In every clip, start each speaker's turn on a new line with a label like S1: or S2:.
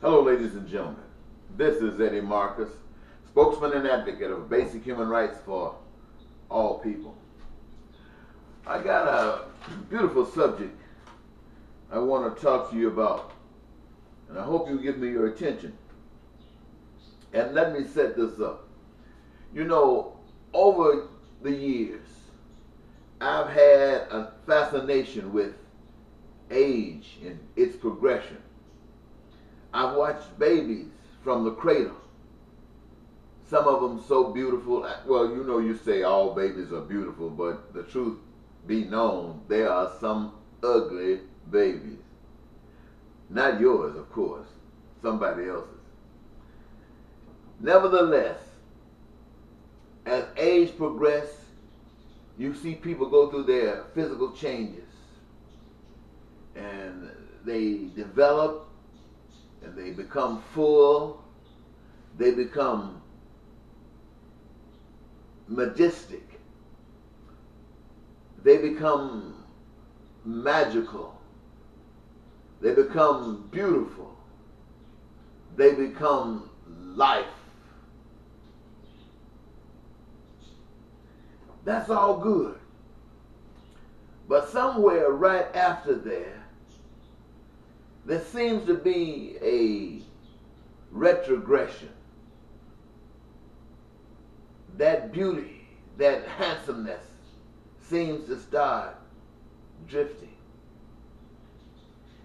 S1: Hello, ladies and gentlemen. This is Eddie Marcus, spokesman and advocate of basic human rights for all people. I got a beautiful subject I want to talk to you about, and I hope you give me your attention. And let me set this up. You know, over the years, I've had a fascination with age and its progression. I've watched babies from the cradle. Some of them so beautiful. Well, you know, you say all babies are beautiful, but the truth be known, there are some ugly babies. Not yours, of course, somebody else's. Nevertheless, as age progresses, you see people go through their physical changes, and they develop, and they become full, they become majestic, they become magical, they become beautiful, they become life. That's all good. But somewhere right after there seems to be a retrogression. That beauty, that handsomeness seems to start drifting.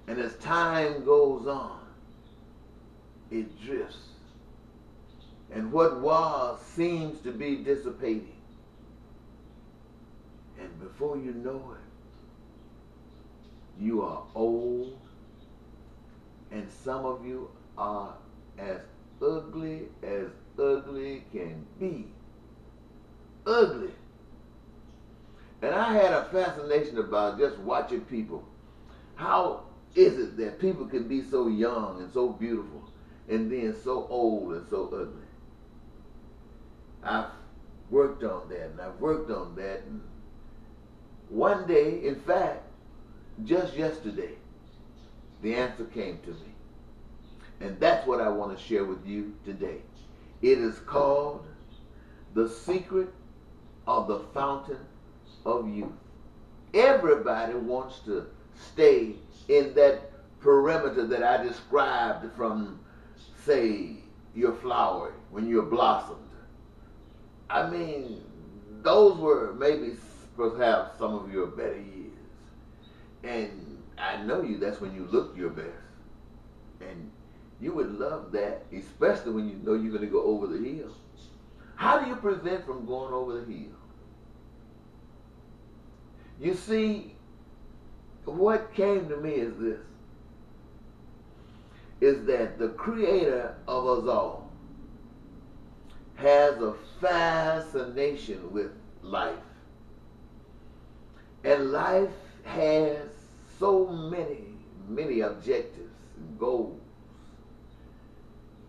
S1: And as time goes on, it drifts. And what was seems to be dissipating. And before you know it, you are old, and some of you are as ugly can be. Ugly. And I had a fascination about just watching people. How is it that people can be so young and so beautiful and then so old and so ugly? I've worked on that, and I've worked on that, and one day, in fact, just yesterday, the answer came to me. And that's what I want to share with you today. It is called The Secret of the Fountain of Youth. Everybody wants to stay in that perimeter that I described from, say, your flower when you're blossomed. I mean, those were maybe perhaps some of your better years. And I know that's when you look your best. And you would love that, especially when you know you're going to go over the hill. How do you prevent from going over the hill? You see, what came to me is this, is that the creator of us all has a fascination with life. And life has so many objectives and goals.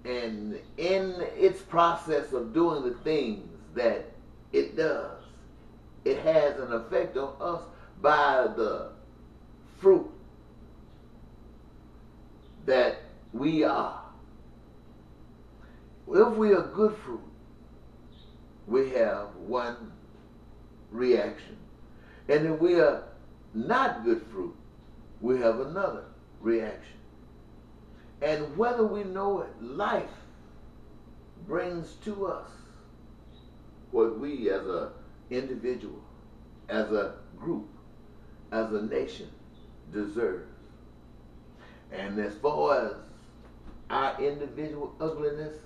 S1: And in its process of doing the things that it does, it has an effect on us by the fruit that we are. If we are good fruit, we have one reaction. And if we are not good fruit, we have another reaction. And whether we know it, life brings to us what we as an individual, as a group, as a nation deserves. And as far as our individual ugliness,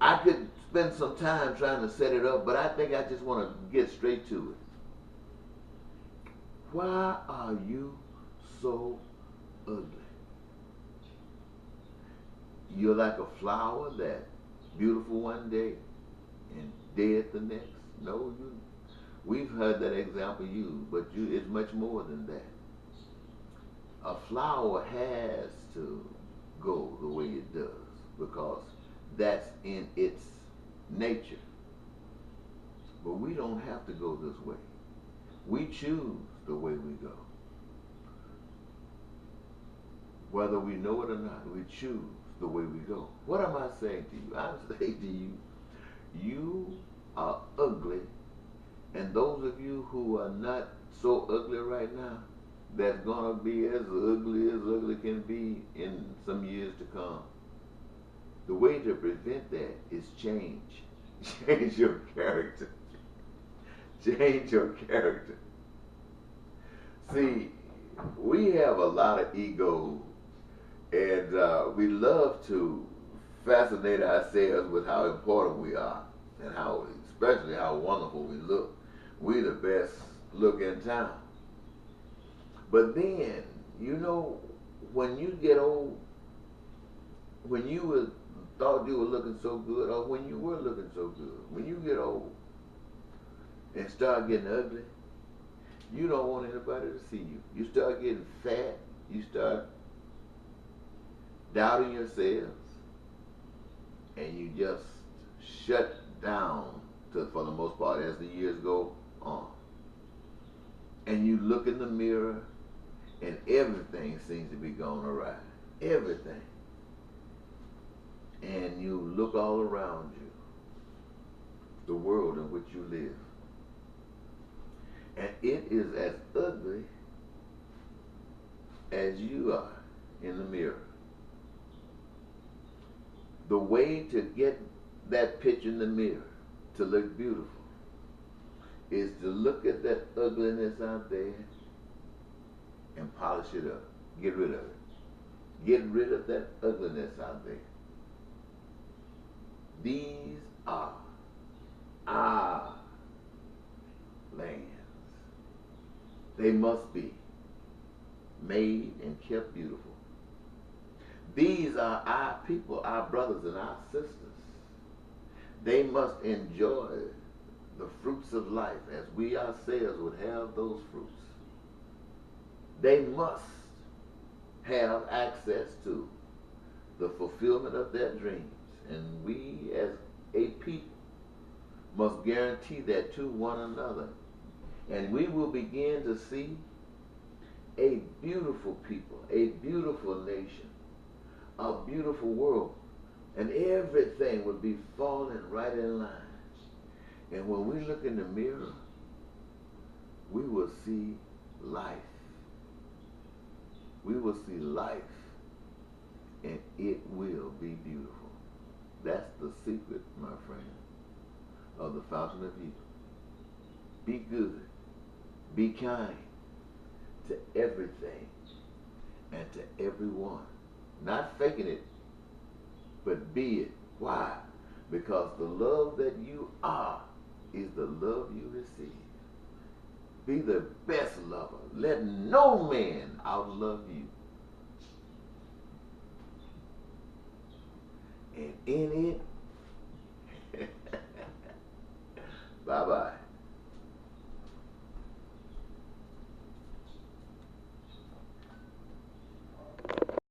S1: I could spend some time trying to set it up, but I think I just want to get straight to it. Why are you so ugly? You're like a flower that's beautiful one day and dead the next. No, we've heard that example used, but it's much more than that. A flower has to go the way it does because that's in its nature. But we don't have to go this way. We choose the way we go. Whether we know it or not, we choose the way we go. What am I saying to you? I'm saying to you, you are ugly, and those of you who are not so ugly right now, that's gonna be as ugly can be in some years to come. The way to prevent that is change. Change your character. Change your character. See, we have a lot of ego, and we love to fascinate ourselves with how important we are, and how, especially how wonderful we look. We the best look in town. But then, you know, when you get old, when you thought you were looking so good, or when you were looking so good, when you get old and start getting ugly, you don't want anybody to see you. You start getting fat. You start doubting yourselves, and you just shut down for the most part as the years go on. And you look in the mirror, and everything seems to be going awry. Everything. And you look all around you, the world in which you live, and it is as ugly as you are in the mirror. The way to get that picture in the mirror to look beautiful is to look at that ugliness out there and polish it up. Get rid of it. Get rid of that ugliness out there. These are our lands. They must be made and kept beautiful. These are our people, our brothers and our sisters. They must enjoy the fruits of life as we ourselves would have those fruits. They must have access to the fulfillment of their dreams. And we as a people must guarantee that to one another. And we will begin to see a beautiful people, a beautiful nation, a beautiful world. And everything will be falling right in line. And when we look in the mirror, we will see life. We will see life, and it will be beautiful. That's the secret, my friend, of the fountain of youth. Be good. Be kind to everything and to everyone. Not faking it, but be it. Why? Because the love that you are is the love you receive. Be the best lover. Let no man outlove you. And in it, bye-bye.